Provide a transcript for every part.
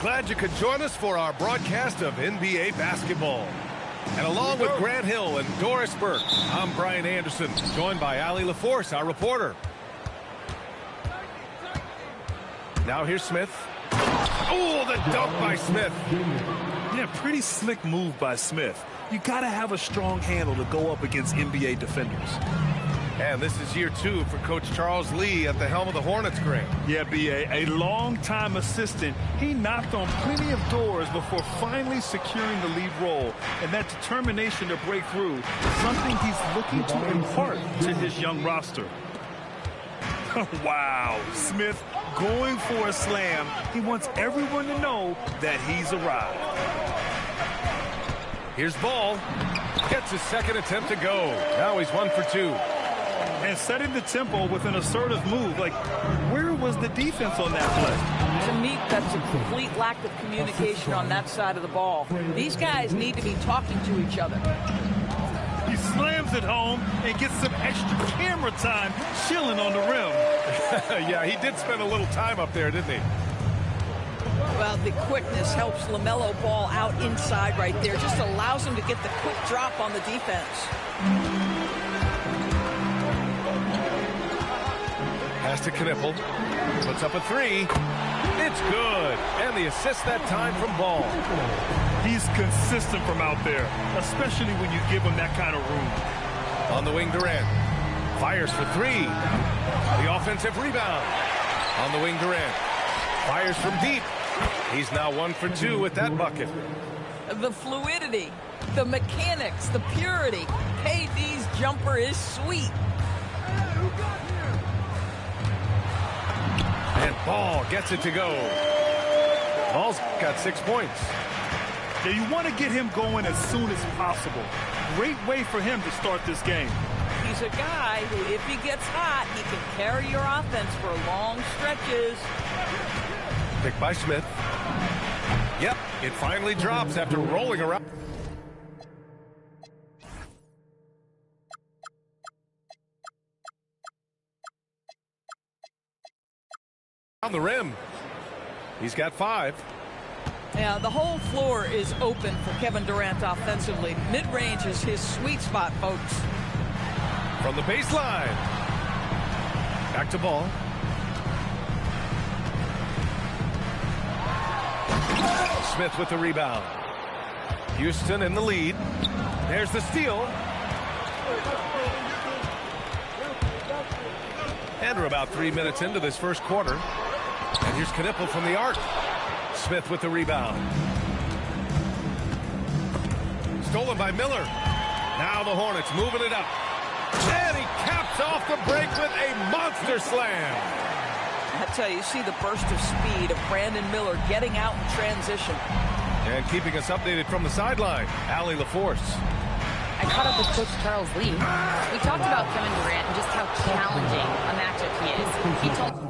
Glad you could join us for our broadcast of NBA basketball. And along with Grant Hill and Doris Burke, I'm Brian Anderson, joined by Allie LaForce, our reporter. Now here's Smith. Oh, the dunk by Smith. Yeah, pretty slick move by Smith. You got to have a strong handle to go up against NBA defenders. And this is year 2 for Coach Charles Lee at the helm of the Hornets, Grant. Yeah, B.A., a long-time assistant. He knocked on plenty of doors before finally securing the lead role. And that determination to break through is something he's looking to impart to his young roster. Wow, Smith going for a slam. He wants everyone to know that he's arrived. Here's Ball. Gets his second attempt to go. Now he's 1 for 2. And setting the tempo with an assertive move. Like, where was the defense on that play? To me, that's a complete lack of communication on that side of the ball. These guys need to be talking to each other. He slams it home and gets some extra camera time chilling on the rim. Yeah, he did spend a little time up there, didn't he? Well, the quickness helps LaMelo Ball out inside right there. Just allows him to get the quick drop on the defense. Pass to Knippel. Puts up a 3. It's good. And the assist that time from Ball. He's consistent from out there, especially when you give him that kind of room. On the wing, Durant. Fires for 3. The offensive rebound. On the wing, Durant. Fires from deep. He's now 1 for 2 with that bucket. The fluidity, the mechanics, the purity. KD's jumper is sweet. And Ball gets it to go. Ball's got 6 points. Yeah, you want to get him going as soon as possible. Great way for him to start this game. He's a guy who, if he gets hot, he can carry your offense for long stretches. Pick by Smith. Yep, it finally drops after rolling around. On the rim. He's got 5. Yeah, the whole floor is open for Kevin Durant offensively. Mid-range is his sweet spot, folks. From the baseline. Back to Ball. Smith with the rebound. Houston in the lead. There's the steal. And we're about 3 minutes into this first quarter. And here's Knippel from the arc. Smith with the rebound. Stolen by Miller. Now the Hornets moving it up. And he caps off the break with a monster slam. I tell you see the burst of speed of Brandon Miller getting out in transition. And keeping us updated from the sideline, Allie LaForce. I caught up with Coach Charles Lee. We talked about Kevin Durant and just how challenging a matchup he is. He told...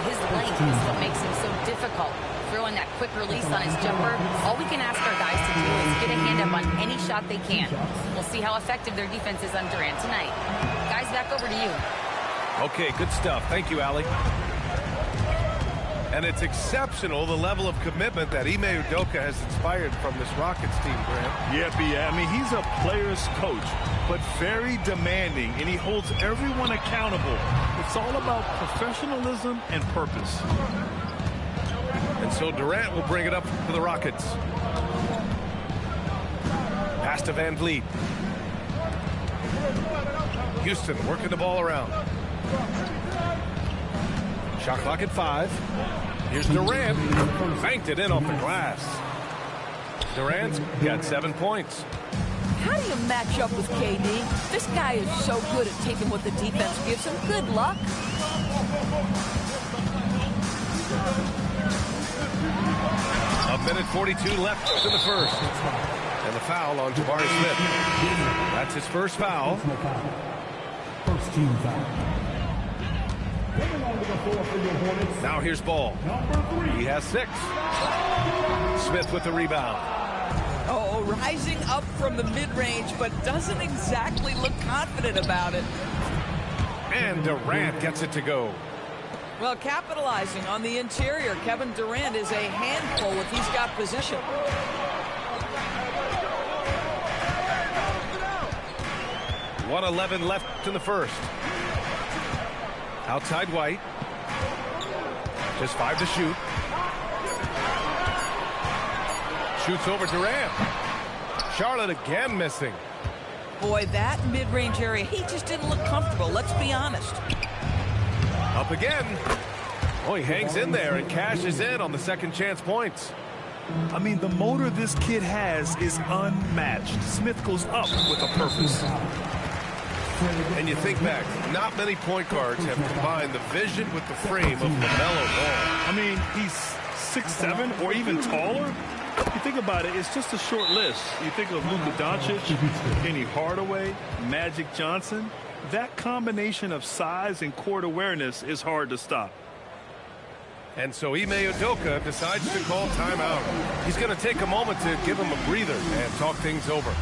His length is what makes him so difficult. Throwing that quick release on his jumper, all we can ask our guys to do is get a hand up on any shot they can. We'll see how effective their defense is on Durant tonight. Guys, back over to you. Okay, good stuff. Thank you, Allie. And it's exceptional, the level of commitment that Ime Udoka has inspired from this Rockets team, Grant. Yeah. I mean, he's a player's coach, but very demanding, and he holds everyone accountable. It's all about professionalism and purpose. And so Durant will bring it up for the Rockets. Pass to Van Vliet. Houston working the ball around. Shot clock at 5. Here's Durant. Banked it in off the glass. Durant's got 7 points. How do you match up with KD? This guy is so good at taking what the defense gives him. Good luck. A minute 42 left in the first. And the foul on Jabari Smith. That's his first foul. First team foul. Now here's Ball. He has 6. Smith with the rebound. Oh, rising up from the mid-range, but doesn't exactly look confident about it. And Durant gets it to go. Well, capitalizing on the interior, Kevin Durant is a handful if he's got possession. .111 left in the first. Outside White. Just 5 to shoot. Shoots over Durant. Charlotte again missing. Boy, that mid-range area, he just didn't look comfortable, let's be honest. Up again. Oh, he hangs in there and cashes in on the second chance points. I mean, the motor this kid has is unmatched. Smith goes up with a purpose. And you think back, not many point guards have combined the vision with the frame of LaMelo Ball. I mean, he's 6'7" or even taller. You think about it, it's just a short list. You think of Luka Doncic, Penny Hardaway, Magic Johnson. That combination of size and court awareness is hard to stop. And so Ime Udoka decides to call timeout. He's going to take a moment to give him a breather and talk things over.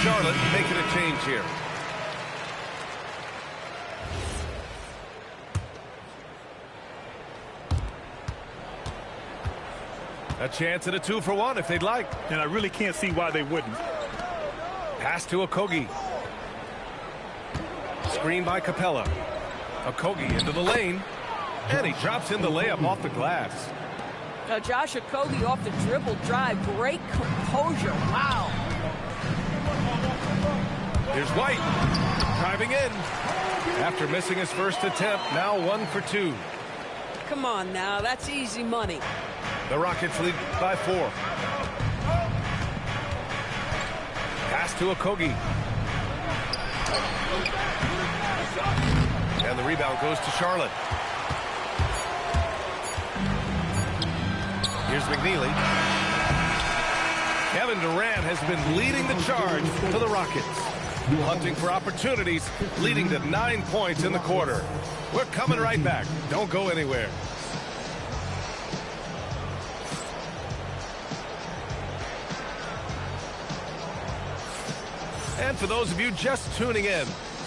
Charlotte making a change here. A chance at a 2-for-1 if they'd like. And I really can't see why they wouldn't. Pass to Okogie. Screen by Capella. Okogie into the lane. And he drops in the layup off the glass. Now Josh Okogie off the dribble drive. Great composure. Wow. Here's White, driving in. After missing his first attempt, now 1 for 2. Come on now, that's easy money. The Rockets lead by 4. Pass to Okogie. And the rebound goes to Charlotte. Here's McNeely. Kevin Durant has been leading the charge for the Rockets. Hunting for opportunities, leading to 9 points in the quarter. We're coming right back. Don't go anywhere. And for those of you just tuning in,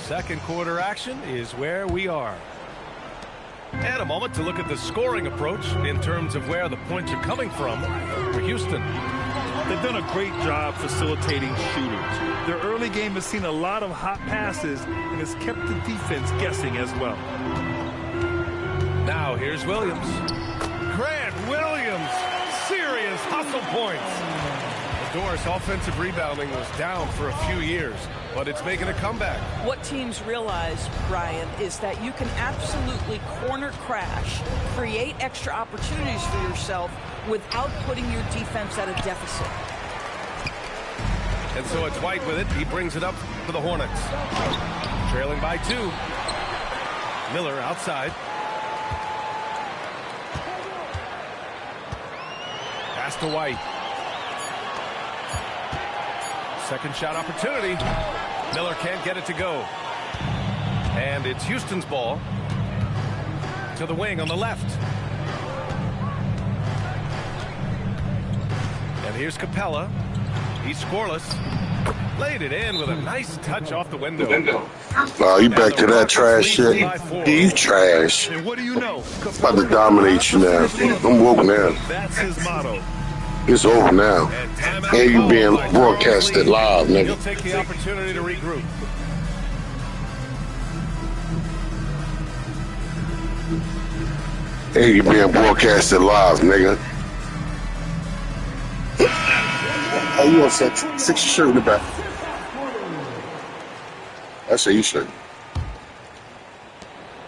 second quarter action is where we are. And a moment to look at the scoring approach in terms of where the points are coming from for Houston. They've done a great job facilitating shooters. Their early game has seen a lot of hot passes and has kept the defense guessing as well. Now here's Williams. Grant Williams, serious hustle points. The Doris offensive rebounding was down for a few years, but it's making a comeback. What teams realize, Brian, is that you can absolutely corner crash, create extra opportunities for yourself without putting your defense at a deficit. And so it's White with it. He brings it up for the Hornets. Trailing by 2. Miller outside. Pass to White. Second shot opportunity. Miller can't get it to go. And it's Houston's ball. To the wing on the left. And here's Capella. He's scoreless. Laid it in with a nice touch off the window. Oh, you back to that trash shit? You trash. And what do you know? About to dominate you now. I'm woke now. That's his motto. It's over now. And you being broadcasted live, nigga. He'll take the opportunity to regroup. Hey, you being broadcasted live, nigga. Oh, you want to six your shirt in the back? That's how you should.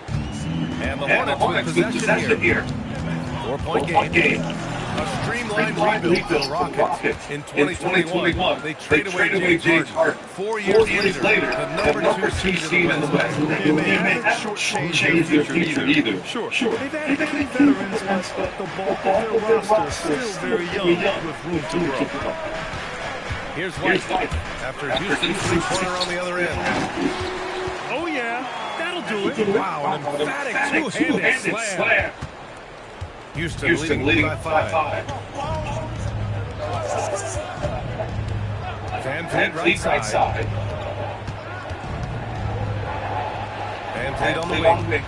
And the Hornets with possession here. 4-point game. A streamlined rebuild for the Rockets in 2021. They trade away James Harden. 4 years later, the number 2 seed in the West. And they haven't shortchanged their future either. Sure. They've added key veterans, but the bulk of their roster is still very young with room to grow. Here's White after Houston's three-pointer on the other end. Oh, yeah. That'll do it. Wow, an emphatic two-handed slam. Houston leading by 5. Van Vliet right side. Van Vliet on the wing.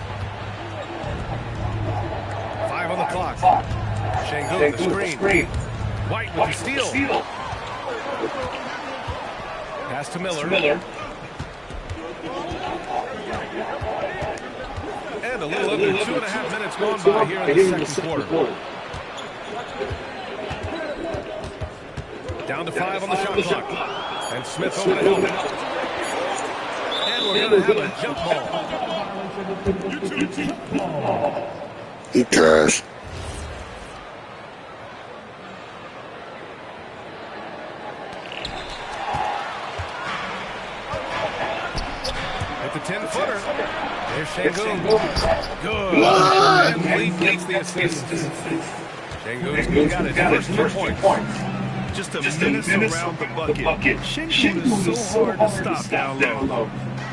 5 on the clock. Şengün the screen. White with the steal. Pass to Miller. And a little under 2.5 minutes gone by here in the second quarter. Down to 5 on the shot clock. And Smith over the helmet. And we're going to have a jump ball. You trash. With the 10-footer. There's Şengün. Good. And Lee gets the assist. Şengün's got his first 2 points. Just a menace around the bucket. Şengün is so hard to stop down low.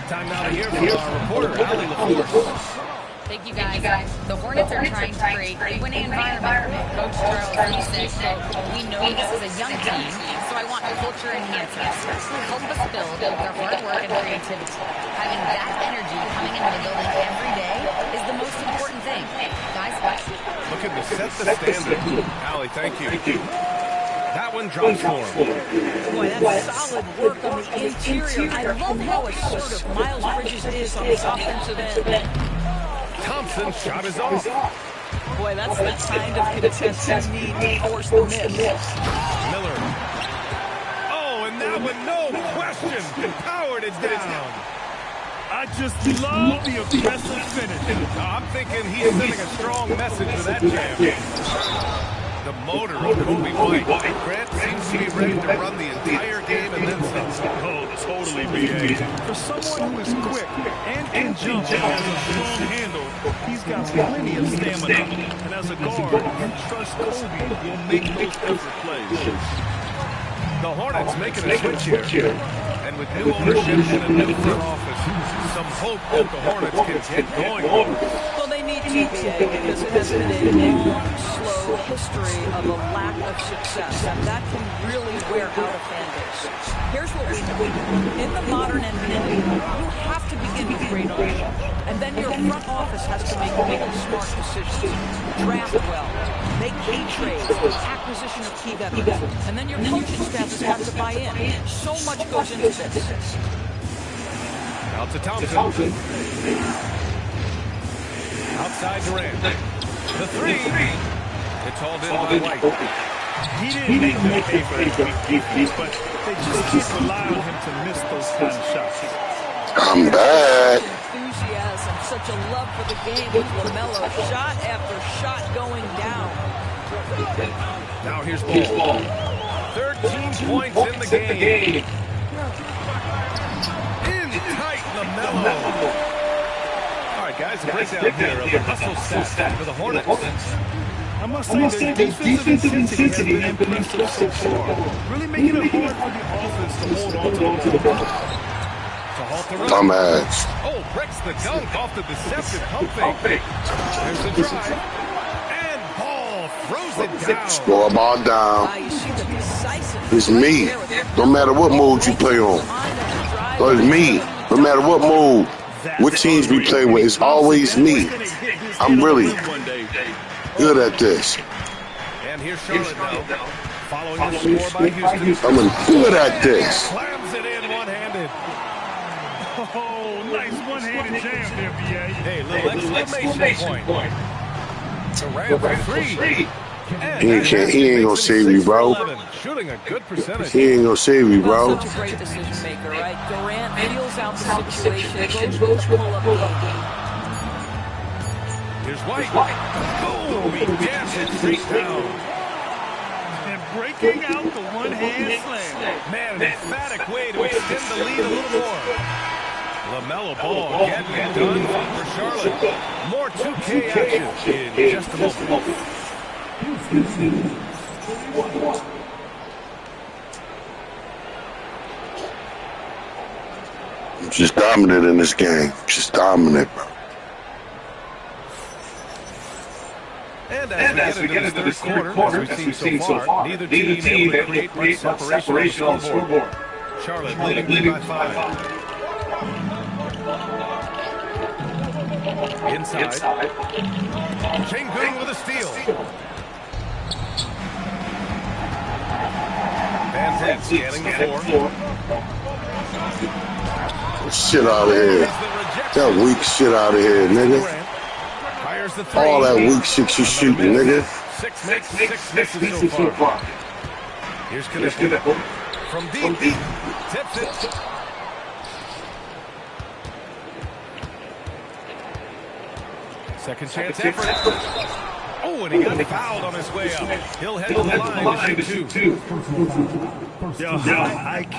Time now to hear from our reporter, Ali LaForce. Thank you, guys. The Hornets are trying to create a winning environment. Coach Charles said, we know this is a young team, so I want culture enhancers. Help us build their hard work and creativity. Having that energy coming into the building every day is the most important thing. Guys, looking to set the standard. Ali, thank you. That one drops for him. Boy, that's solid work on the interior. I love how assertive Miles Bridges is on his offensive end. Thompson's shot is off. Boy, that's the kind of contest you need to force the miss. Miller. Oh, and that one, no question, powered it down. I just love the aggressive finish. I'm thinking he's sending a strong message with that jam. The motor of Kobe White. Grant seems to be ready to run the entire game and then some. Oh, totally, B.A. For someone who is quick and can jump and has a strong handle, he's got plenty of stamina. And as a guard, you trust Kobe will make those effort plays. The Hornets making a switch here. And with new ownership and a new front office, some hope that the Hornets can get going. Well, they need to, because it has been a long, slow history of a lack of success, and that can really wear out a fan base. Here's what we know. In the modern NBA, you have to begin with great ownership, and then your front office has to make smart decisions. Draft well, make key trades, acquisition of key veterans, and then your coaching staff has got to buy in. So much goes into this. Out to Thompson. Outside Durant. The three. It's hauled in by White. He didn't make them pay for that defense, but they just can't rely on him to miss those kind of shots. I'm back. Enthusiasm, such a love for the game with LaMelo. Shot after shot going down. Now here's Ball. 13 points in the game. In tight, LaMelo. All right, guys, a breakdown here of the hustle stat for the Hornets. I must say their defensive intensity has been impressive so far, really making it hard for the offense to hold on to the ball. Dumbass. Oh, breaks the dunk off the deceptive pump fake. There's the drive. And ball throws it down. Score ball down. It's me. No matter what mode you play on. So it's me. No matter what mode, what teams we play with, it's always me. I'm really good at this. And here's Charlotte now. Following the score by Houston. I'm good at this. Slams it in one-handed. Oh, nice one-handed jam there, B.A. Hey, little exclamation point. Durant for three. He ain't gonna save you, bro. Shooting a good percentage. He ain't gonna save you, bro. Such a great decision maker, right? Durant feels out the situation, goes for the pull-up game. Here's White. Boom! He jams it straight down. And breaking out the one-hand slam. Man, an emphatic way to extend the lead a little more. LaMelo Ball getting it done for Charlotte. More 2K action in just a moment. Just dominant in this game. Just dominant, bro. And as we get into this third quarter, as we've seen so far, neither team able to create much separation on the scoreboard. Charlotte leading by 5. Inside. Shingun with a steal. Van Vliet scanning the floor. Shit out of here. That weak shit out of here, nigga. All that weak shit you shooting, nigga. 6 misses so far. Here's Keyaba from deep. Tips it. Second chance effort. Oh, and he got fouled on his way up. He'll head to the line to shoot 2. Yeah, high IQ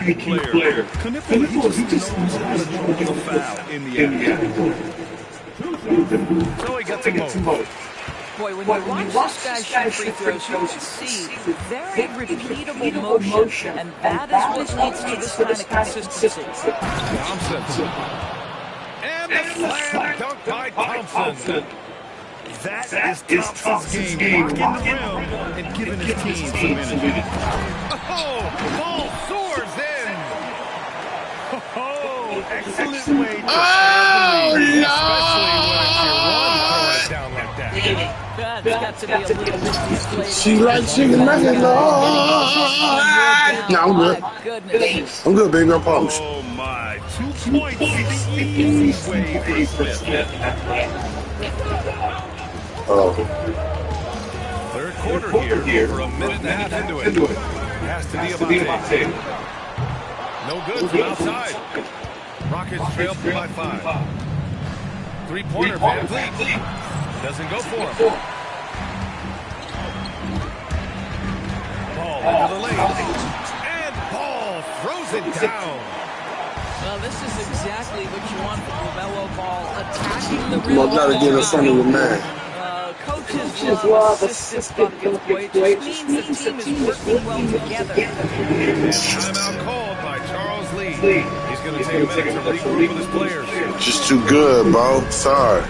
player. Keyaba, he just knows how to draw the foul in the end. So he gets them both. Boy, when you watch this guy shoot free throws, you can see very repeatable motion, and that is what leads to this kind of consistency. Thompson. And the slam dunk by Thompson. That is Thompson's game, blocking the rim and giving his team some energy. Oh, ball soars in. Oh, excellent way to Especially when it's your run throwing it down like that. That's got to be a little bit deflating. She likes chicken nuggets, Lord. No, I'm good. My goodness. I'm good, baby. I promise. Oh, my. 2 points the easy way for Smith. Oh. Third quarter here. We're a minute and a half into it. Has to be about 10. No good from outside. Rockets trail by 5. Three-pointer, Van Vliet. Doesn't go for him. Ball into the lane. And Ball throws it down. Well, this is exactly what you want from LaMelo Ball. Attacking the rim. You gotta get in front of your man. Coaches love assist buckets, boy. It just means the team is working well together. Timeout called by Charles Lee. He's going to take a minute to regroup with his players. Just too good, bro. Sorry.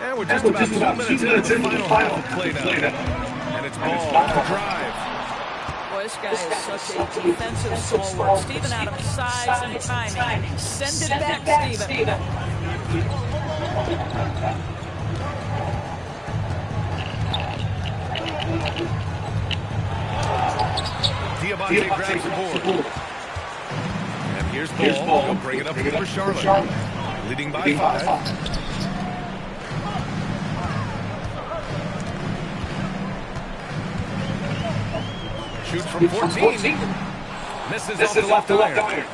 And we're just about 2 minutes into the final half of play now. And it's Ball to drive. Boy, this guy is such a defensive stalwart. Steven Adams' size and timing. Send it back, Steven. Keyaba grabs the board. And here's ball. He'll bring it up for Charlotte. Leading by 5. Shoots from 14. Misses off the left iron.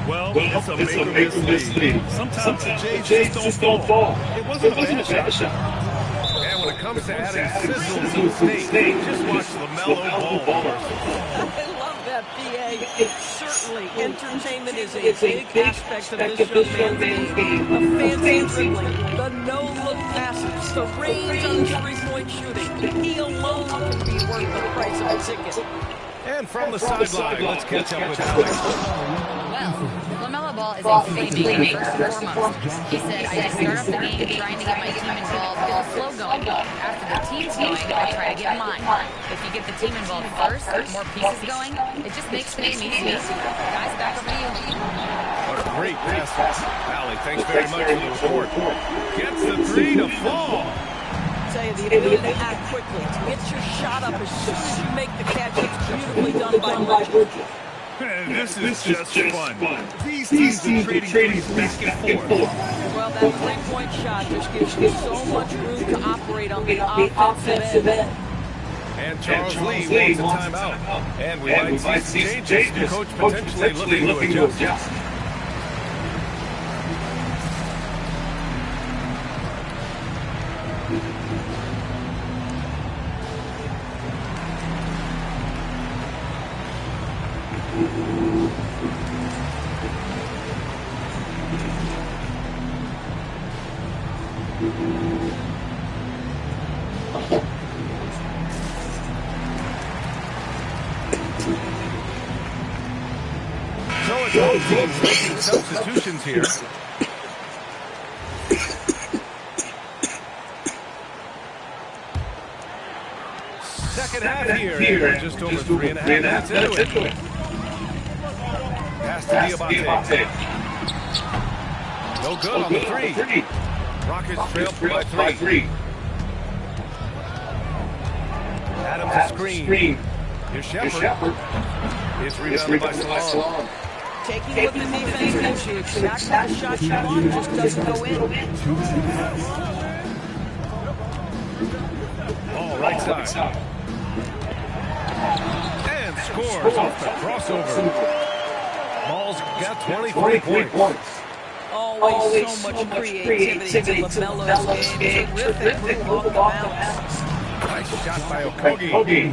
Well, it's a make or miss lead. Sometimes the Jays just don't fall. It wasn't a bad shot. And when it comes to adding sizzle to the steak, just watch LaMelo Ball. I love that, PA. Certainly, entertainment is a big aspect of this young man's game. The fancy dribbling, the no-look passes, the range on the three-point shooting. He alone can be worth the price of a ticket. And from the sideline, let's catch up with Alex. Well, LaMelo Ball is a playmaker first and foremost. He said, I start up the game trying to get my team involved, get the flow going. After the team's going, I try to get mine. If you get the team involved first, more pieces going, it just makes the game easier. Guys, back over to you. What a great pass. Allie, thanks very much for the report. Gets the 3 to fall. The ability to act quickly, to get your shot up as soon as you make the catch. It's beautifully done by Richard. This is just fun. These teams are trading back and forth. Well, that three-point shot just gives you so much room to operate on the offensive end. And Charles Lee wants a timeout. And we might see some changes. The coach potentially looking to adjust. So it's both teams making substitutions here. Second half here. Just over 3.5 minutes into it. Pass to Keyaba. No good on the 3. Rockets trail by 3. Adams a screen. Here's Shepherd. It's rebounded by Salon. Taking what the defense gives you. Exactly the shot you want, just doesn't go in. Ball right side. And scores off the crossover. Ball's got 23 points. Always so much creativity to LaMelo's game. Terrific move off the bounce. Nice shot by Okogie.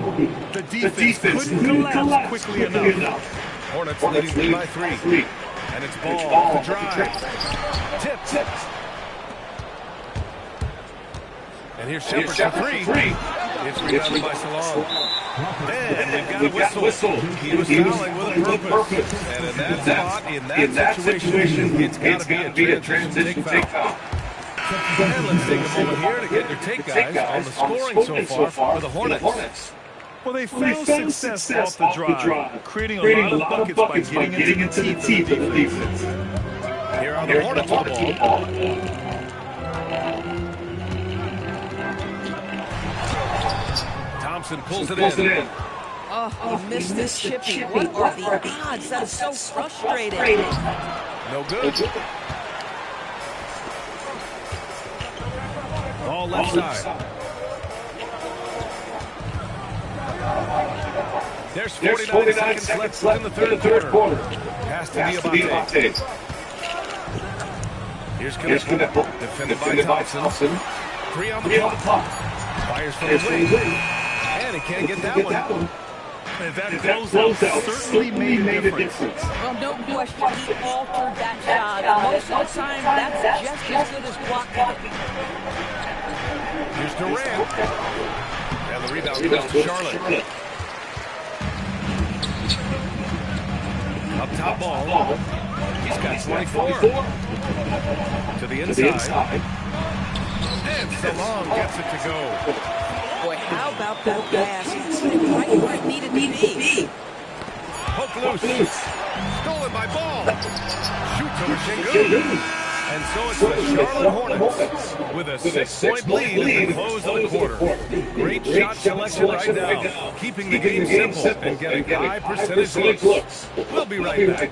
The defense couldn't collapse quickly enough. Hornets leading by 3. And it's ball to drive. Tip. And here's Shepherd for 3. It's rebounded by Salon. And we've got a whistle. He was fouling with a purpose. And in that spot, in that situation, it's got to be a transition take foul. And let's take a moment here to get your take, guys, on the scoring so far for the Hornets. Well, they found success off the drive, creating a lot of buckets by getting into the teeth of the defense. Here are the Hornets with the ball. Thompson pulls it in. Oh, he missed this chippy. What are the odds? That's so frustrating. No good. Ball left side. There's 49 seconds left in the third quarter. Pass to Keyaba. Here's Keyaba. Defended by Thompson. 3 on the clock. Fires from the wing. And he can't get that one. And that closeout certainly made a difference. Well, no question, he altered that shot. Most of the time, that's just as good as blocking. Here's Durant. And the rebound goes to Charlotte. Up top ball. He's got 24. To the inside. And Salon gets it to go. Boy, how about that pass? It's right where it needed to be. Poke loose. Stolen by Ball. Shoots over Şengün. And so it's the Charlotte Hornets with a 6-point lead at the close of the quarter. Great shot selection right now, keeping the game simple and getting high percentage looks. We'll be right back.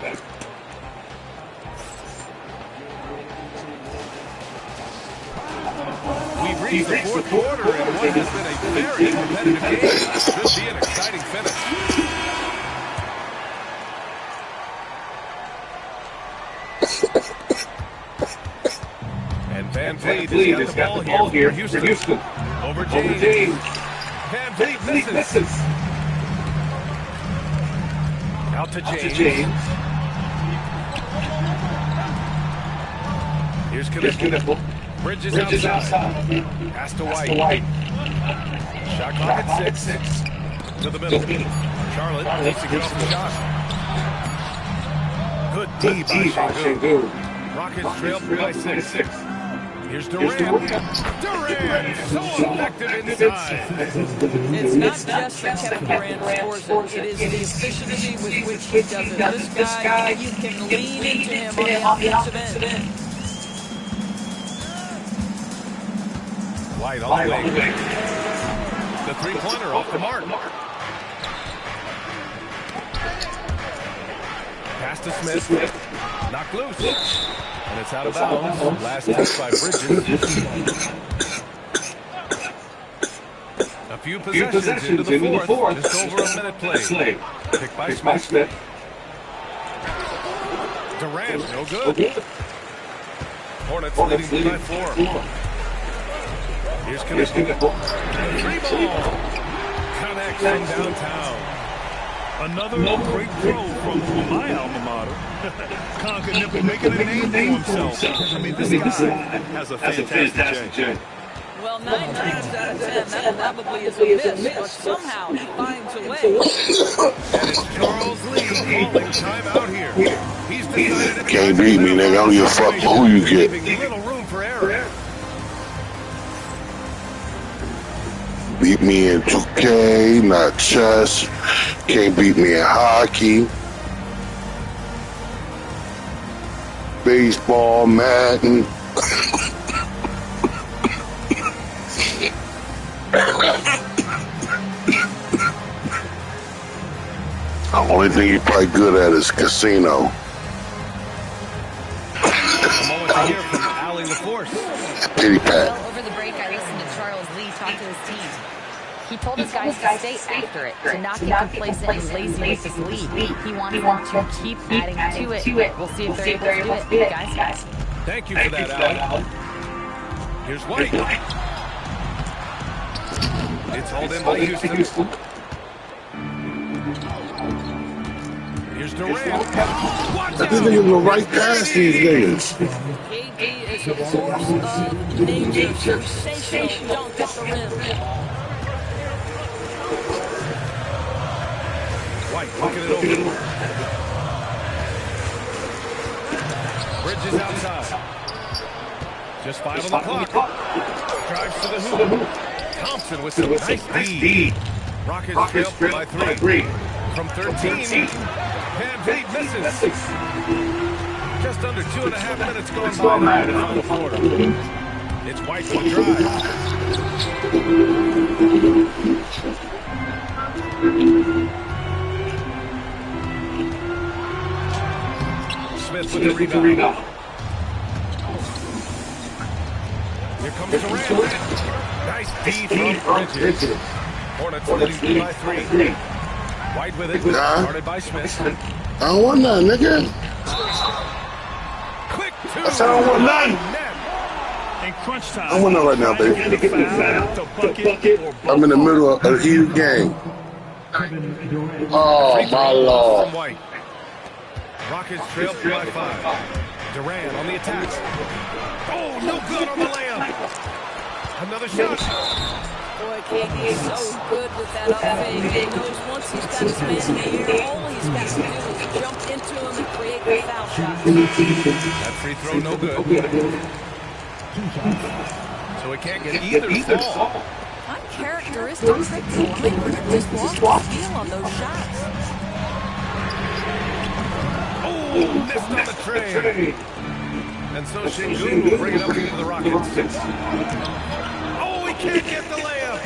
We've reached the fourth quarter in what has been a very competitive game. Should be an exciting finish. And Van Vliet has got the ball here for Houston. Over James. Van Vliet misses. Out to James. Here's Kniffel. Bridges outside. Pass to White. Shot clock at 6. To the middle. Charlotte needs to get off the shot. Good D by Shingu. Rockets trail by 6. Here's Durant. Durant, so effective inside. It's not just that Kevin Durant scores it is the efficiency with which he does it. This guy, you can lean into him on the offensive end. White all the way. The three-pointer off the mark. Pass to Smith. Knocked loose. And it's out of bounds. Last touch by Bridges. A few possessions into the fourth. Just over a minute played. Picked by Smith. Durant, no good. Hornets leading by 4. Here's Kniffel. Three ball. Connects from downtown. Another great throw from my alma mater. Kniffel making a name for himself. I mean, this guy has a fantastic game. Well, 9 times out of 10, that probably is a miss, but somehow he finds a way. And it's Charles Lee calling timeout here. He's decided to can't beat me, nigga. I don't give a fuck who you get. leaving little room for error. Beat me in 2K, not chess. Can't beat me in hockey. Baseball, Madden. The only thing you're probably good at is casino. A moment to hear from Allie LaForce. Pity pat. Well, over the break, I listened to Charles Lee talk to his team. He told his guys to stay after it, to not get complacent and lazy with this lead. He wants them to keep adding to it. We'll see if they're able to do it, guys. Thank you for that, Allie. Here's White. It's hauled in by Houston. Here's Durant. Watch This nigga will right past these niggas. KD is a force of nature, sensational dunk at the rim. White looking it over. Bridges outside. Just 5 on the clock. Drives to the hoop. Thompson with some nice D. Rockets trail by 3. From 13. Van Vliet misses. Just under 2.5 minutes going by in the final quarter. It's White to drive. Smith with the rebound. Here comes Durant. Nice D from Bridges. Hornets leading by 3. White with it. Started by Smith. I don't want none, nigga. Quick 2. I said I don't want none. In crunch time, I want none right now, baby. I'm in the middle of a huge game. Oh, my Lord. From White. Rockets trail by 5. Durant on the attack. Oh, no good on the layup. Another shot. Boy, KD is so good with that up fake. He knows once he's got his man in the air, all he's got to do is jump into him and create a foul shot. That free throw no good. So he can't get either fall. Uncharacteristic trick to line. Just lost the feel on those shots. Oh, missed on the tray. And so Şengün will bring it up for the Rockets. Oh, he can't get the layup.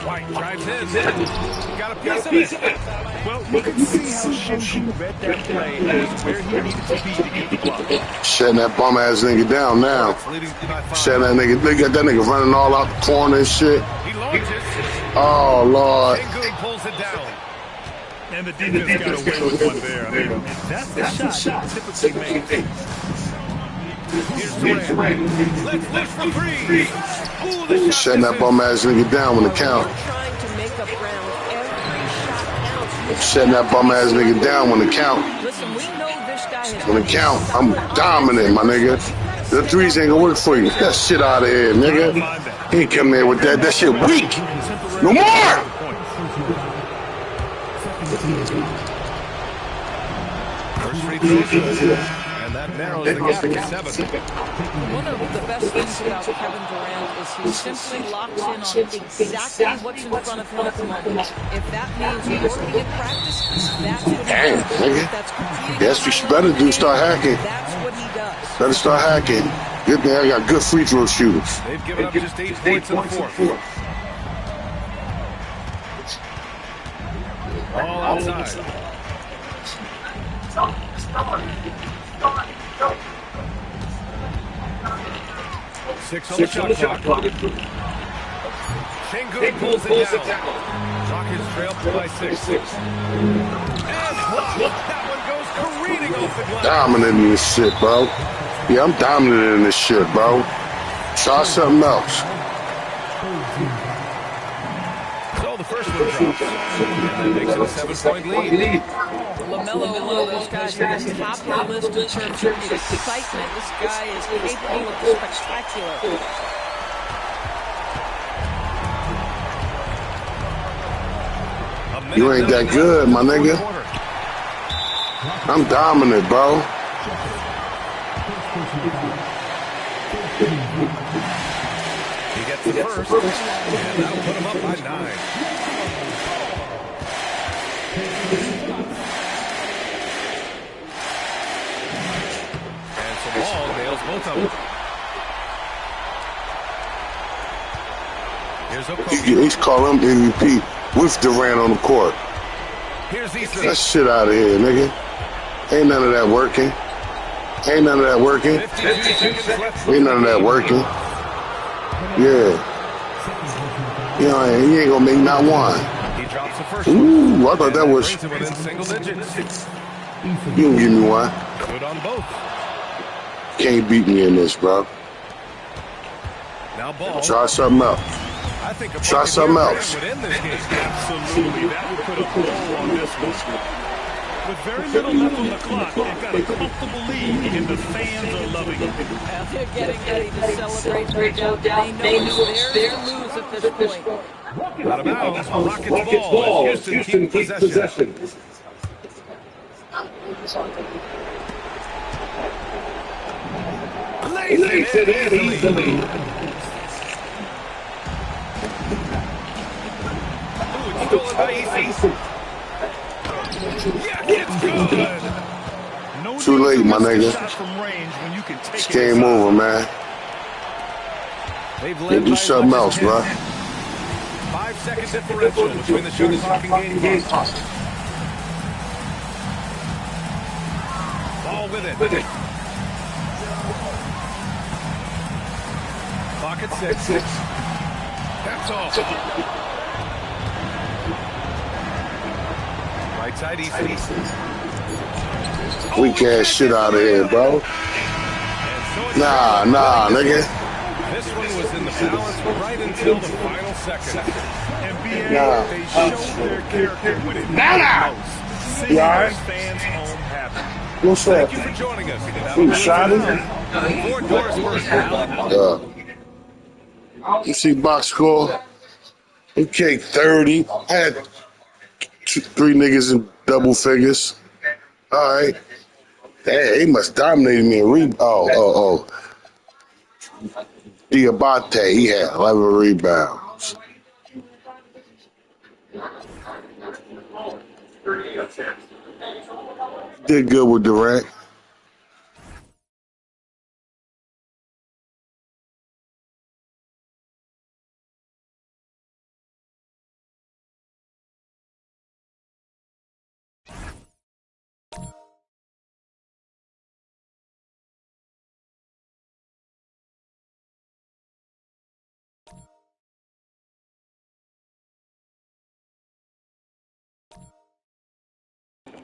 White drives in. Got a piece of it. Well, you can see how Şengün read that play and was where he needed to be to get the block. Shutting that bum ass nigga down now. Shutting that nigga. They got that nigga running all out the corner and shit. He launches. Oh Lord. Şengün pulls it down. And the defense got away with one there. I mean, that's the shot typically made. Here's Durant. Let's push for three. Ooh, the shot Shutting that bum ass nigga down when the count. Trying to make up ground. Every shot counts. Shutting that bum ass nigga down when the count. Listen, we know this guy has When the count. I'm dominant, my nigga. The threes ain't gonna work for you. Get that shit out of here, nigga. He ain't come there with that. That shit weak. No more. First free throw. And that narrows the gap to 7. One of the best things about Kevin Durant is he simply locks in on exactly what's in front of him at the moment. If that means working in practice, that's what he Damn, does. nigga. If that's competing, That's what you better do. Start hacking. that's what he does. Better start hacking. Good thing I got good free throw shooters. They've given up just 8 points in the fourth. All outside. Six on the shot clock. Şengün pulls it down. Rockets trail by 6. And blocked. That one goes careening off the glass. Dominant in this shit, bro. Yeah, I'm dominant in this shit, bro. Try something else. So the first one drops. And that makes it a 7-point lead. LaMelo, one of those guys who's top of the list in terms of excitement. This guy is capable of the spectacular. You ain't that good, my nigga. I'm dominant, bro. He gets the first, and that'll put him up by 9. And some ball nails both of them. Here's Okogie. He's calling him MVP with Durant on the court. Here's Easley. That shit out of here, nigga. Ain't none of that working. Ain't none of that working. 52 seconds left. Ain't none of that working. Yeah. You know, he ain't gonna make not one. He drops the first one. Ooh, I thought that was. Brings him within single digits. You can give me one. Good on both. Can't beat me in this, bro. Now ball. Try something else. I think a Try something else. would end this game. Absolutely. That would put a blow on this one. With very little left on the clock, they've got a comfortable lead, and the fans are loving it. They're getting ready to celebrate their job. They know it's theirs to lose at this point. Out of bounds, Rockets ball as Houston keep possession. Lays it in easily. Stolen by Easy. Yeah, it's good. No Too need late, to my miss the nigga. shot from range when you can take It's it game inside. over, man. They've They led do by something as much else, as bro. 10. 5-second differential between the shot clock and game clock. Ball with it. Clock at 6. That's all. Right side, Easy. Weak ass shit out of here, bro. Nah, nigga. This one was in the balance right until the final second. NBA, Nah. they showed their character when it Nah. mattered most. Seeing You all their right? fans home happy. What's up? Thank you for joining us. Who, Shotty? Fort Doors first. You see box score? Okay, 30. I had 3 niggas in double figures. All right. Hey, he must dominate me in rebound. Oh. Keyaba72, he had 11 rebounds. Did good with Durant.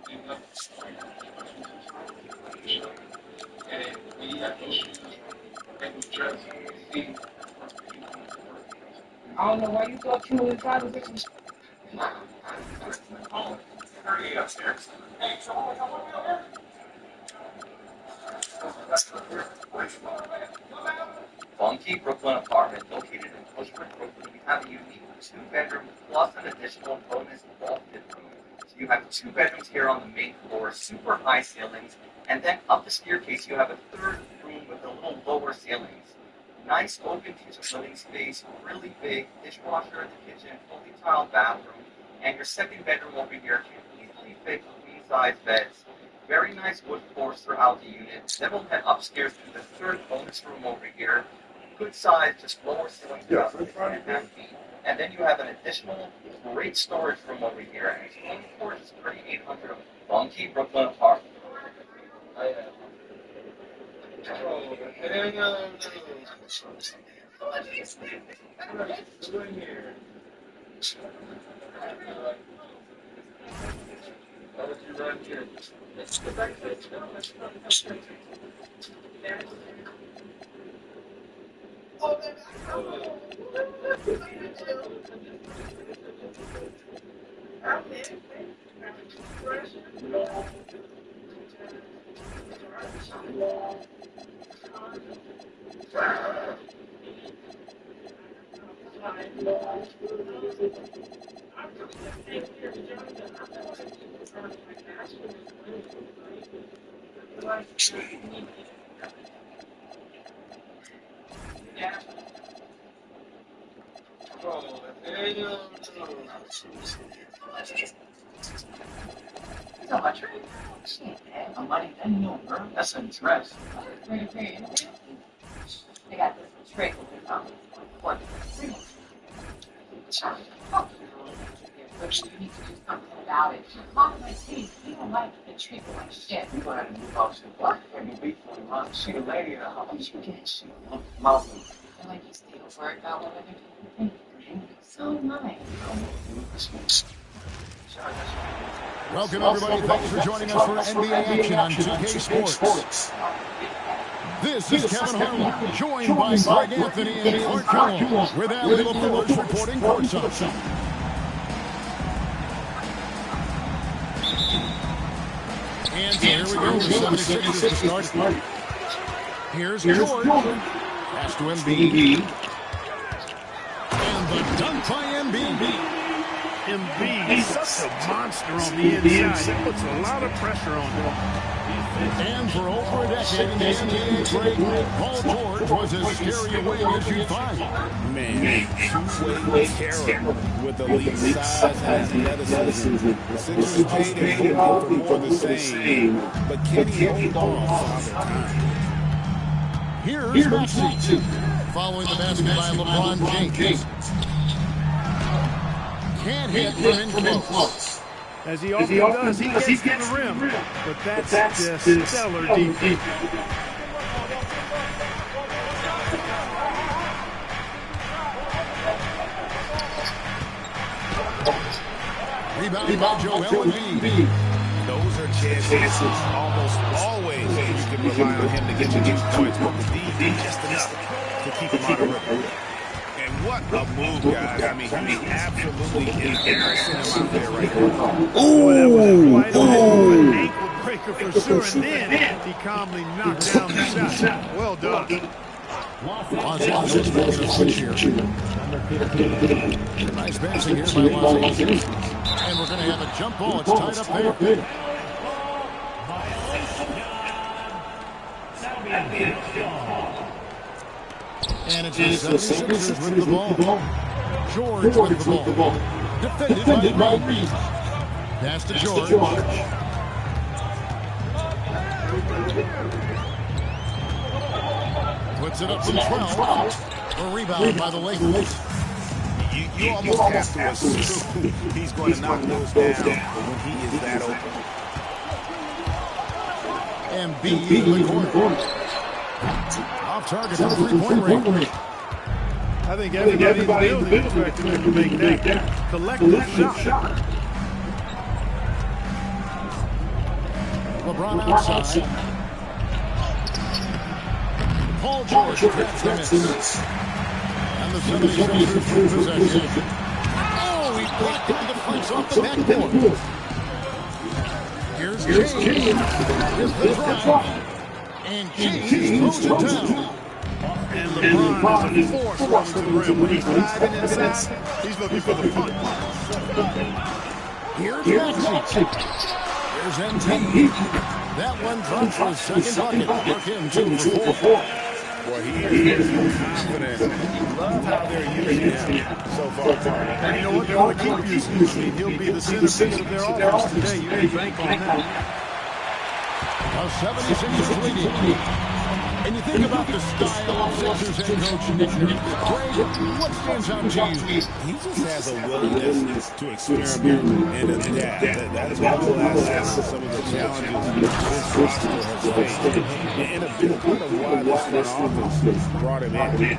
I don't know why you thought you would try to get me. Funky Brooklyn apartment located in Bushwick, Brooklyn. You have a unique 2-bedroom plus an additional bonus vaulted room. So you have 2 bedrooms here on the main floor, super high ceilings, and then up the staircase you have a 3rd room with a little lower ceilings. Nice open kitchen living space, really big dishwasher in the kitchen, fully tiled bathroom, and your 2nd bedroom over here can easily fit queen-size beds. Very nice wood floors throughout the unit. Then we'll head upstairs to the 3rd bonus room over here. Good size, just lower ceilings, about 6.5 feet. And then you have an additional great storage room over here. And it's 24 to 3,800 of funky Brooklyn apartment. How much? I'm money, then no, bro. That's an interest. They got this trick with the what? But you need to do something about it. Mom, my teeth, you don't like the trick like shit. You gonna have to move out to the block. Can you beat 40 months? She a lady in the house. You can't see her. Mouth. I like you still worried about what other people think. So nice. Welcome, everybody. Thanks for joining us for NBA action on 2K Sports. This is Kevin Harlan, joined by Greg Anthony and Clark Kellogg, with Allie LaForge reporting courtside. And so here we go, the 76ers to start. Here's George. Pass to Embiid. And the dunk by Embiid. Embiid, such a monster on the inside. It puts a lot of pressure on him. And for over a decade in the NBA, Greg, Paul George was as scary a wing as you'd find. Man, two-way terror with elite size and athleticism. The Sixers paid him for more of the same, but can he hold on for time? Here's Maxey, following the basket by LeBron James. Can't hit from in close. As he often does, he gets to the rim. But that's just stellar defense. Rebound by Joel Embiid. Those are chances almost always you can rely on him to get you these points, but the defense just enough to keep him out of it. And what a move, guys. I mean, he's absolutely embarrassing him out there right now. Oh, that was a wide open ankle breaker for sure. And then he calmly knocked down the shot. Well done. Los Angeles making a switch here. Nice passing here by Los Angeles. And we're going to have a jump ball. It's tied up there. And it's the 76ers with the ball. George with the ball. Defended by Reed. Pass to George. Puts it up from 12. A rebound by the Lakers. You almost have to assume he's going to knock those down when he is that open. And B in the corner. Off target from the three-point range. I think everybody in the building expected him to make that collective shot. LeBron outside. Paul George grabs the miss. And the 76ers with possession. Oh, he blocked it in defense off the backboard. Here's James. Here's the drive. And James throws it down. And LeBron is a force running to the rim. When he's diving inside, he's looking for the punt. Here's Maxey. Here's MT. That one dropped for his second bucket. Mark him 2 for 4. Boy, he is confident. Love how they're using him so far. And you know what? They're going to keep using him. He'll be the centerpiece of their offense today. You can bank on that. Now 76ers leading. And you think about the style of Sixers head coach Nick Nurse. Greg, what stands out to you? He just has a willingness to experiment and adapt. That is one of the last some of the challenges this roster has faced. And a big part of why this front office brought him in.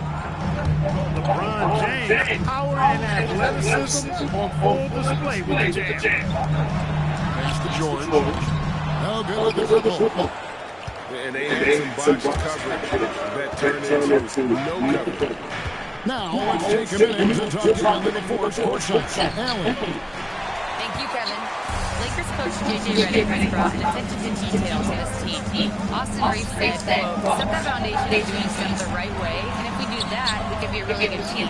LeBron James, power and athleticism on full display with the jam. Pass to George. No good with the dribble. And they had some box coverage that turned into no coverage. Now, let's take a minute to talk about the force courtside. Allen. Thank you, Kevin. Lakers coach J.J. Redick has brought an attention to detail to this team. Austin Reeves said, quote, set the foundation of doing stuff the right way, and if we do that, we can be a really good team.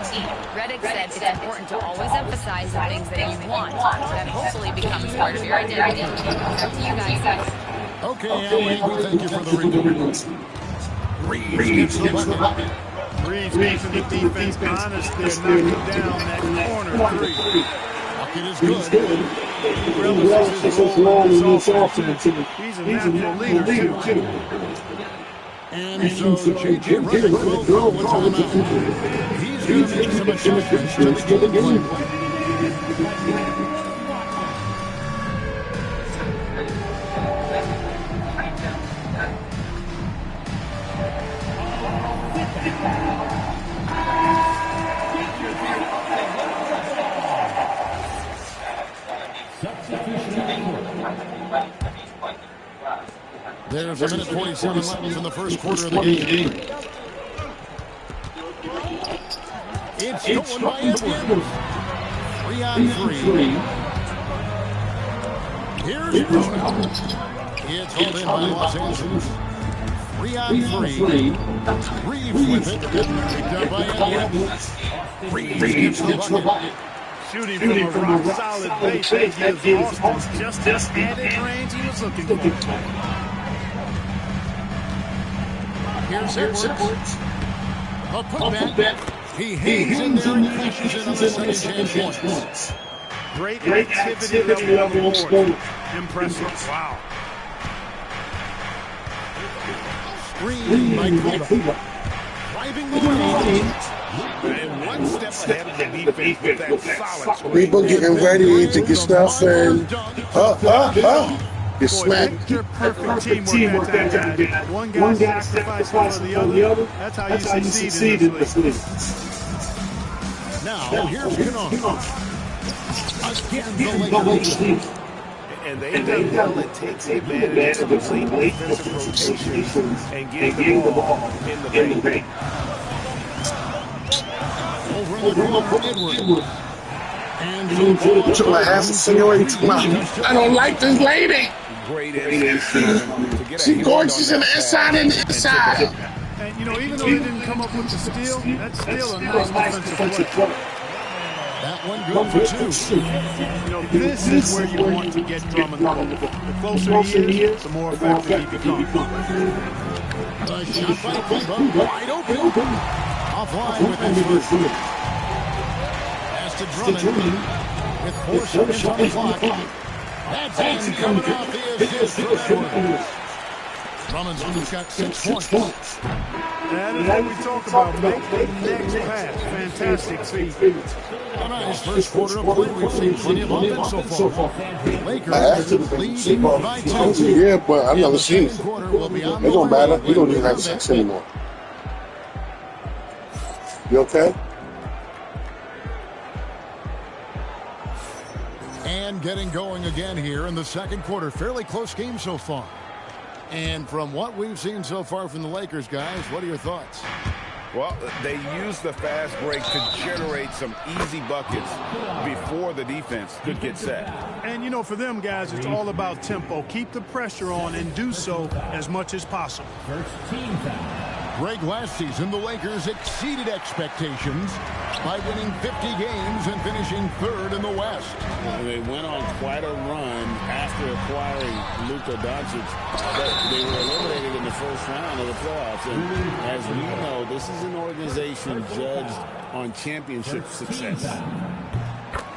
Redick said it's important to always emphasize the things that you want. That hopefully becomes part of your identity. Back to you guys. Okay, Allen, we thank you for the rebound. Reeves gets the bucket. Reeves keeping the defense honest there, knocking down that corner three. Bucket is good. He relishes his role in this offense. He's a natural leader, too. And so J.J. Redick will throw a timeout. He's going to make some adjustments to the game plan. There's a minute 47 left in the first quarter of the game. It's stolen by Edwards. 3 on 3. Here's Bruno. It's hauled in by Los Angeles. 3 on 3. Reeves with it. Picked up by Edwards. Reeves gets the bucket. Shooting from a rock-solid base, that gives Austin just the added range he was looking for. Here's Edwards. A putback. He hangs in there and cashes in on the second chance points. Great activity level on the board. Impressive. Wow. Screen by Keyaba. Driving the lane. And one step ahead of the defense with that solid screen. People getting ready to get stuff and get smacked. Perfect teamwork that guy. One guy sacrificing for the other. That's how you succeed in this league. Now, here's Cannon. Again, the Lakers. And they've done well at taking advantage of the late defensive rotations and getting the ball in the paint. Over in the corner for Edwards. And Took my ass, senor. I don't like this lady. Great instinct. She gorgeous in the inside and the inside. And, you know, even though they didn't come up with the steal, that's still a nice defensive play. that one good for 2. You know, this is where you want to get Drummond. The closer he is, the more effective he becomes. The shot by Keyaba, wide open. Offline with his first. Pass to Drummond with 4 seconds on the clock. That's in coming off the assist for Edwards. Drummond's got 6 points. That is what we talk about. Make the next pass. Fantastic feat. A nice first quarter of play. We've seen plenty of offense so far. Lakers leading by 2. Yeah, but I've never seen it. It don't matter. We don't even have sex anymore. You okay? And getting going again here in the second quarter. Fairly close game so far. And from what we've seen so far from the Lakers, guys, what are your thoughts? Well, they used the fast break to generate some easy buckets before the defense could get set. And, you know, for them guys, it's all about tempo. Keep the pressure on and do so as much as possible. First team foul. Greg, last season, the Lakers exceeded expectations by winning 50 games and finishing third in the West. They went on quite a run after acquiring Luka Doncic, but they were eliminated in the first round of the playoffs. And as we know, this is an organization judged on championship success.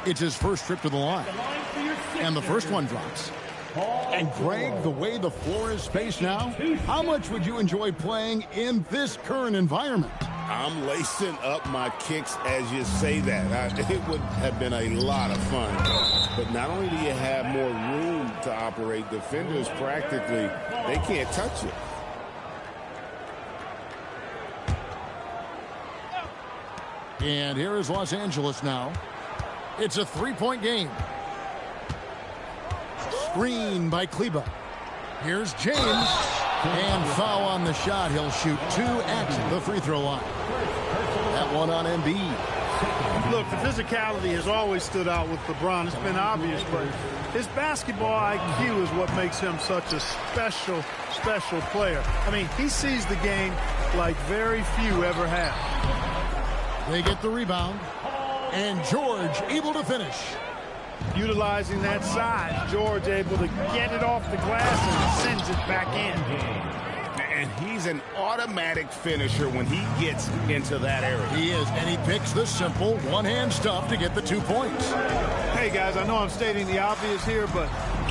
It's his first trip to the line. And the first one drops. And Greg, the way the floor is spaced now, how much would you enjoy playing in this current environment? I'm lacing up my kicks as you say that. It would have been a lot of fun. But not only do you have more room to operate, defenders practically, they can't touch it. And here is Los Angeles now. It's a three-point game. Screen by Keyaba. Here's James. And foul on the shot. He'll shoot 2 at the free throw line. That one on Embiid. Look, the physicality has always stood out with LeBron. It's been obvious, but his basketball IQ is what makes him such a special, special player. I mean, he sees the game like very few ever have. They get the rebound. And George able to finish. Utilizing that size, George able to get it off the glass and sends it back in. And he's an automatic finisher when he gets into that area. He is, and he picks the simple one-hand stuff to get the 2 points. Hey, guys, I know I'm stating the obvious here, but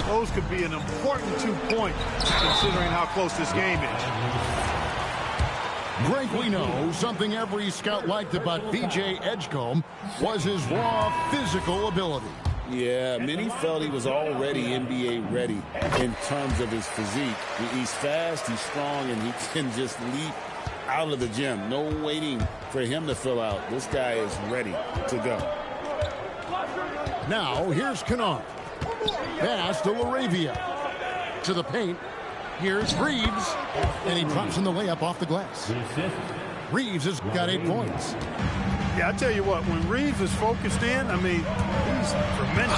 those could be an important 2 points considering how close this game is. Greg, we know something every scout liked about B.J. Edgecombe was his raw physical ability. Yeah, many felt he was already NBA ready in terms of his physique. He's fast, he's strong, and he can just leap out of the gym. No waiting for him to fill out. This guy is ready to go. Now, here's Kennard. Pass to LaRavia. To the paint. Here's Reeves. And he drops in the layup off the glass. Reeves has got 8 points. Yeah, I tell you what, when Reeves is focused in, I mean, he's tremendous.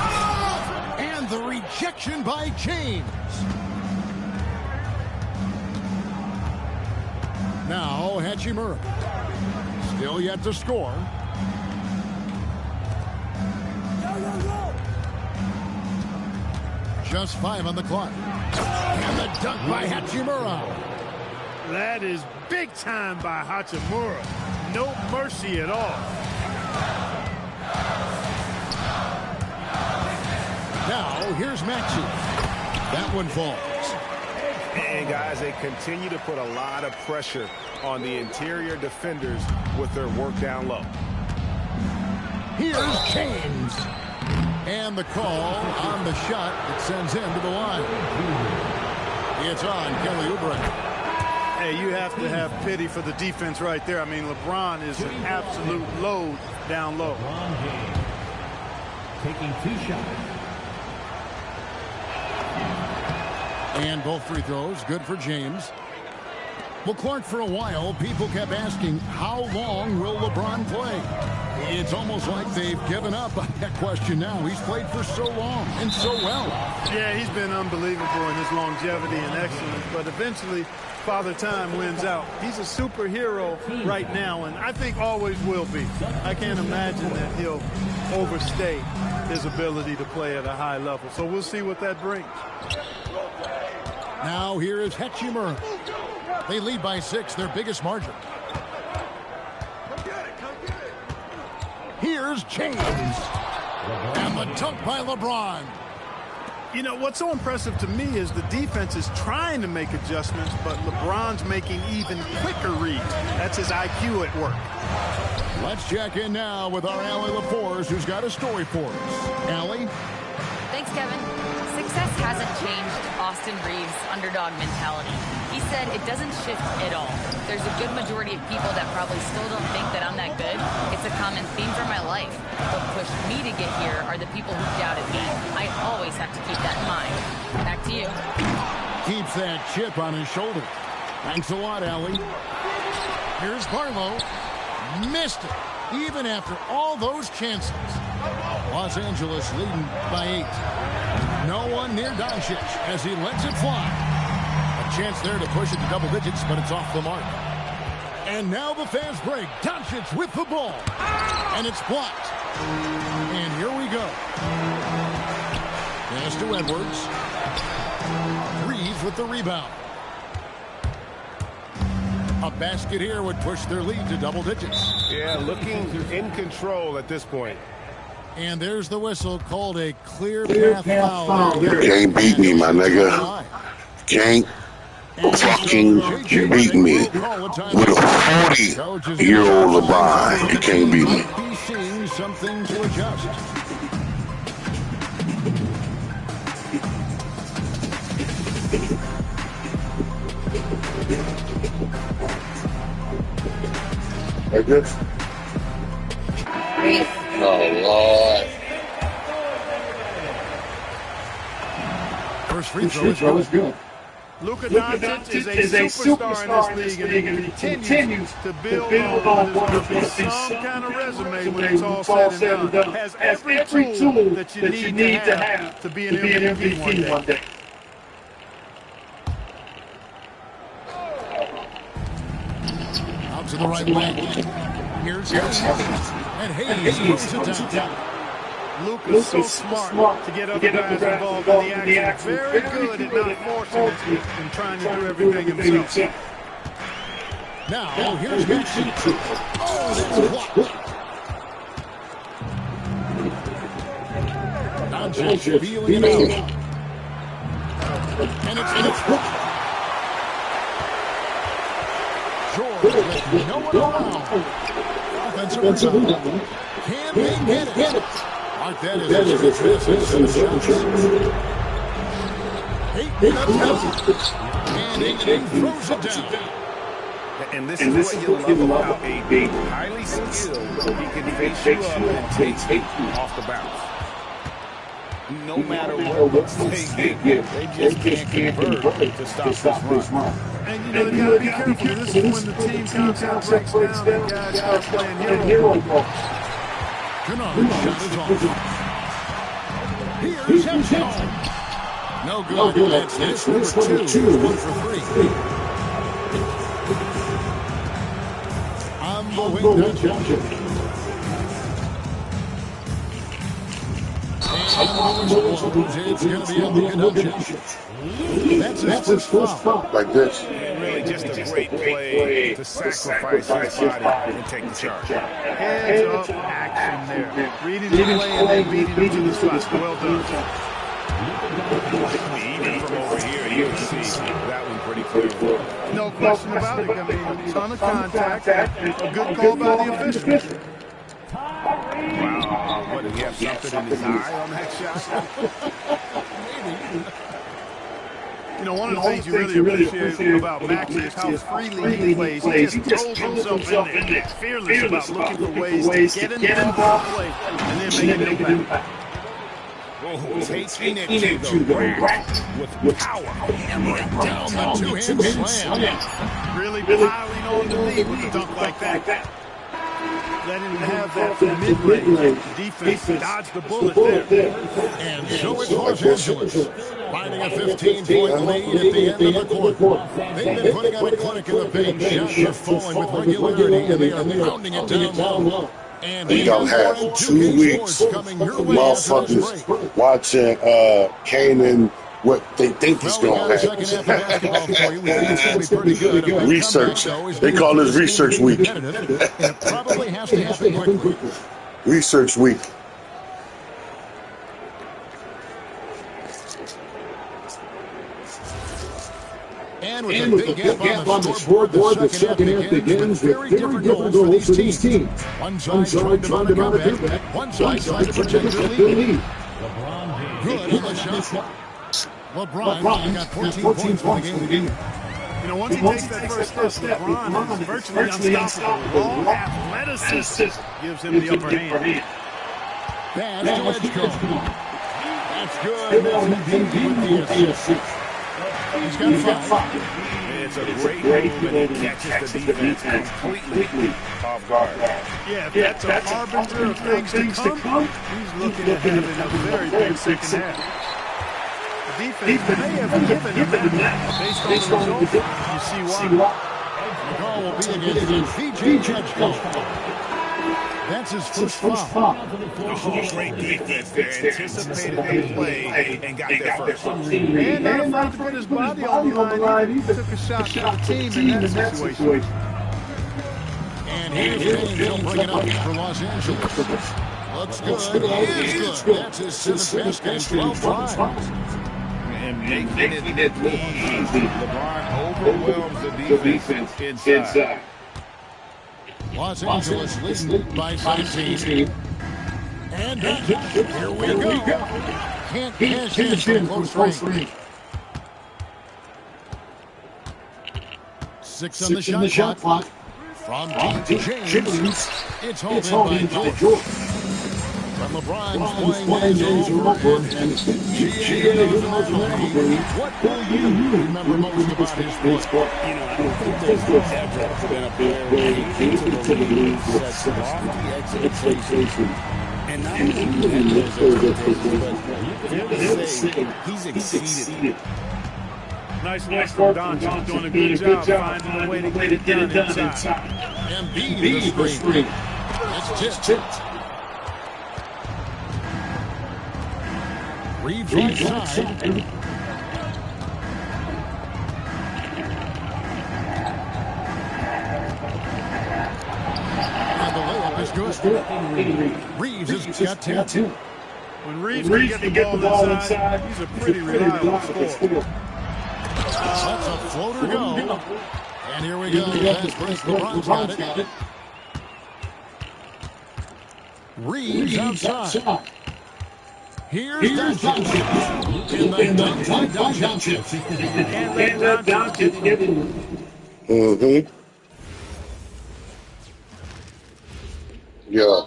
And the rejection by James. Now, Hachimura. Still yet to score. Just 5 on the clock. And the dunk by Hachimura. That is big time by Hachimura. No mercy at all. Now, here's Maxey. That one falls. And, guys, they continue to put a lot of pressure on the interior defenders with their work down low. Here's James. And the call on the shot that sends him to the line. It's on Kelly Oubre. Hey, you have to have pity for the defense right there. I mean, LeBron is an absolute load down low. Taking 2 shots. And both free throws, good for James. Well, Clark, for a while, people kept asking, how long will LeBron play? It's almost like they've given up on that question now. He's played for so long and so well. Yeah, he's been unbelievable in his longevity and excellence, but eventually Father Time wins out. He's a superhero right now, and I think always will be. I can't imagine that he'll overstay his ability to play at a high level. So we'll see what that brings. Now here is Hachimura. They lead by 6, their biggest margin. Here's James. And the dunk by LeBron. You know, what's so impressive to me is the defense is trying to make adjustments, but LeBron's making even quicker reads. That's his IQ at work. Let's check in now with our Allie LaForce, who's got a story for us. Allie? Thanks, Kevin. Success hasn't changed Austin Reeves' underdog mentality. He said it doesn't shift at all. There's a good majority of people that probably still don't think that I'm that good. It's a common theme for my life. What pushed me to get here are the people who doubted me. I always have to keep that in mind. Back to you. Keeps that chip on his shoulder. Thanks a lot, Allie. Here's Barlow. Missed it, even after all those chances. Los Angeles leading by 8. No one near Doncic as he lets it fly. A chance there to push it to double digits, but it's off the mark. And now the fast break. Doncic with the ball. And it's blocked. And here we go. Pass to Edwards. Reeves with the rebound. A basket here would push their lead to double digits. Yeah, looking in control at this point. And there's the whistle, called a clear path foul. You can't beat me, my nigga. Can't fucking beat me. With a 40-year-old LeBron, you can't beat me. He's seeing something to adjust. Like this? Oh, Lord. First free throw is good. Luka Doncic is a superstar in this league, and he continues to build on what is going to be some kind of resume when it's all said and done. Has every tool that you need to have to be an MVP one day. Out to the right wing. Here's Hayes. And Hayes moves it down. Luka's so smart to get other guys involved in the action. Very good at not forcing it and trying to do everything himself. Now, here's Maxey. Oh, that's blocked. Doncic feeling it out. And it's George with no one around. Offensive rebound. Can they get it? Mark that as his fifth shots. 8 minutes. And he throws it down. And this is what you love about AB. Highly skilled. He can face you up and take you off the bounce. No matter what they get, they just can't convert to stop this run. And you know, you got to be careful. This is when the team concept breaks down and guys start playing hero ball. Kennard shot is off. Here's Hemphill. No good. That's number 2. 1 for 3. On the wing, Doncic. It's going to be on Luka Doncic. That's his first foul. Like this. Really just a great play to sacrifice his body and take the charge. Heads up action there. Reading the play and then beating him to the spot. Well done. Even from over here, you can see that one pretty clear. No question about it. I mean, a ton of contact. A good call by the official. Wow, what, did he have something in his eye on that shot? You know, one of the things you really appreciate about Maxey is how freely he plays. He just throws himself in there, fearless about looking for ways to get involved in play and then make an impact. Oh, taking it to the rack with power. Hammering down the two-hand slam. Really piling on the lead with a dunk like that. Let him have that mid-range. Defense dodged the bullet there. And so it's Los Angeles, finding a 15-point lead at the end of the quarter. They've been putting on a clinic in the paint. Shots are falling with regularity, and they are pounding it down low. And we don't have 2 weeks of motherfuckers watching Kanan what they think is going to happen. Research. They call this research week. Research week. And with a big gap on the scoreboard, the second half begins with very different goals for these teams. One side trying to mount a comeback, one side trying to protect their lead. Good on the shot. LeBron got 14 points for the game. You know, once he takes that first step, LeBron is virtually unstoppable. Long athleticism gives him the upper hand. Pass to Edgecombe. That's good. That's with the assist. He's got 5. It's a great move, and he catches the defense completely off guard. Yeah, if that's a harbinger of things to come, he's looking at having a very big second half. The defense may have given him that. Based on the result, you see why. The call will be against PJ. That's his first foul. Oh, great defense there. Anticipated the play and got there first. And not afraid to put his body on the line. He took a shot for the team in that situation. And here's James. He'll bring it up for Los Angeles. Looks good. He is good. That's his 7th basket in 12 tries. And making it easy. LeBron overwhelms the defense inside. Los Angeles leading by 17. And here we go. Can't cash in from close range. 6 on the shot clock. From deep to James. It's hauled in by George. From LeBron's playing days over. And what will you remember most about his play? I don't think there's ever been a player who came into the league with such lofty expectations. And not only met those expectations, but you can say he's exceeded. Nice work from Doncic, doing a good job finding a way to get it done inside. And B the screen. It's tipped. Reeves right side. And the layup is good. Reeves has got 2. When Reeves can get the ball inside, he's a pretty reliable scorer. That's a floater go. And here we go. That's Chris LeBron's got it. Reeves outside. Here's Doncic. In the dunk by Doncic. And let Doncic get it. Mm-hmm. Yeah.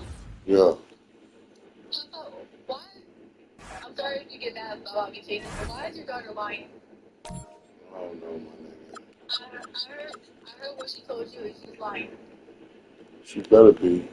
Why? I'm sorry if you get mad about me chasing, but why is your daughter lying? I don't know, my nigga. I heard what she told you and she's lying. She better be.